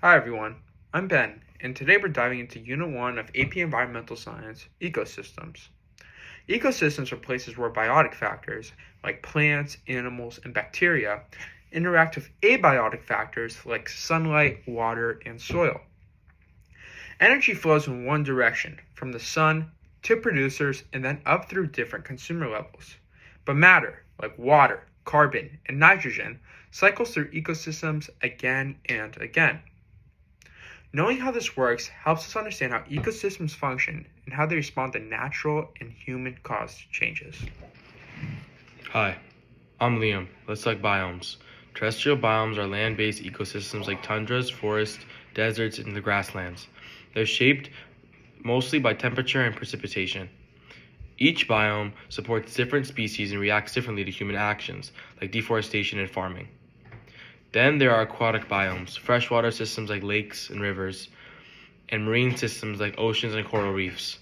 Hi everyone, I'm Ben, and today we're diving into Unit 1 of AP Environmental Science, Ecosystems. Ecosystems are places where biotic factors, like plants, animals, and bacteria, interact with abiotic factors like sunlight, water, and soil. Energy flows in one direction, from the sun to producers and then up through different consumer levels. But matter, like water, carbon, and nitrogen, cycles through ecosystems again and again. Knowing how this works helps us understand how ecosystems function and how they respond to natural and human-caused changes. Hi, I'm Liam. Let's talk biomes. Terrestrial biomes are land-based ecosystems like tundras, forests, deserts, and the grasslands. They're shaped mostly by temperature and precipitation. Each biome supports different species and reacts differently to human actions, like deforestation and farming. Then there are aquatic biomes, freshwater systems like lakes and rivers, and marine systems like oceans and coral reefs.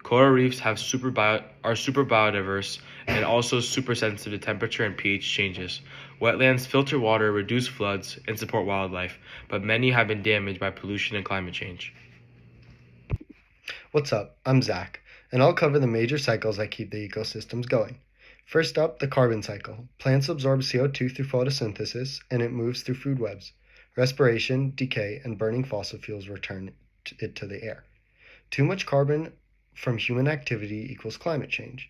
Coral reefs are super biodiverse and also super sensitive to temperature and pH changes. Wetlands filter water, reduce floods, and support wildlife, but many have been damaged by pollution and climate change. What's up? I'm Zach, and I'll cover the major cycles that keep the ecosystems going. First up, the carbon cycle. Plants absorb CO2 through photosynthesis, and it moves through food webs. Respiration, decay, and burning fossil fuels return it to the air. Too much carbon from human activity equals climate change.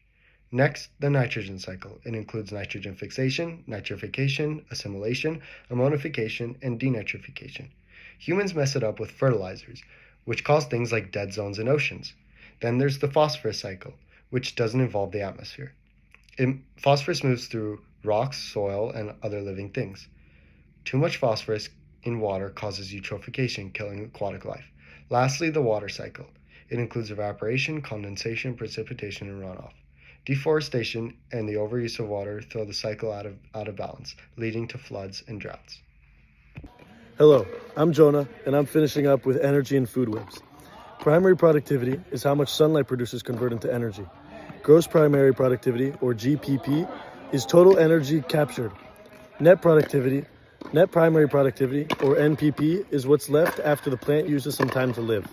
Next, the nitrogen cycle. It includes nitrogen fixation, nitrification, assimilation, ammonification, and denitrification. Humans mess it up with fertilizers, which cause things like dead zones in oceans. Then there's the phosphorus cycle, which doesn't involve the atmosphere. Phosphorus moves through rocks, soil, and other living things. Too much phosphorus in water causes eutrophication, killing aquatic life. Lastly, the water cycle. It includes evaporation, condensation, precipitation, and runoff. Deforestation and the overuse of water throw the cycle out of balance, leading to floods and droughts. Hello, I'm Jonah, and I'm finishing up with energy and food webs. Primary productivity is how much sunlight producers convert into energy. Gross primary productivity, or GPP, is total energy captured. Net primary productivity, or NPP, is what's left after the plant uses some time to live.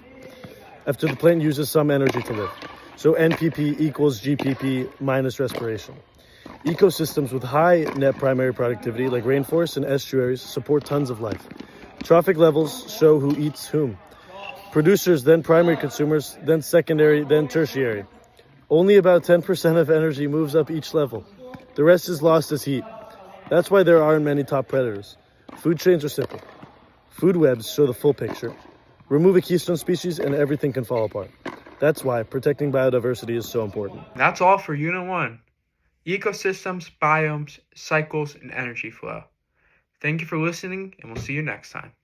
After the plant uses some energy to live. So NPP equals GPP minus respiration. Ecosystems with high net primary productivity, like rainforests and estuaries, support tons of life. Trophic levels show who eats whom. Producers, then primary consumers, then secondary, then tertiary. Only about 10% of energy moves up each level. The rest is lost as heat. That's why there aren't many top predators. Food chains are simple. Food webs show the full picture. Remove a keystone species and everything can fall apart. That's why protecting biodiversity is so important. That's all for Unit 1, Ecosystems, Biomes, Cycles, and Energy Flow. Thank you for listening, and we'll see you next time.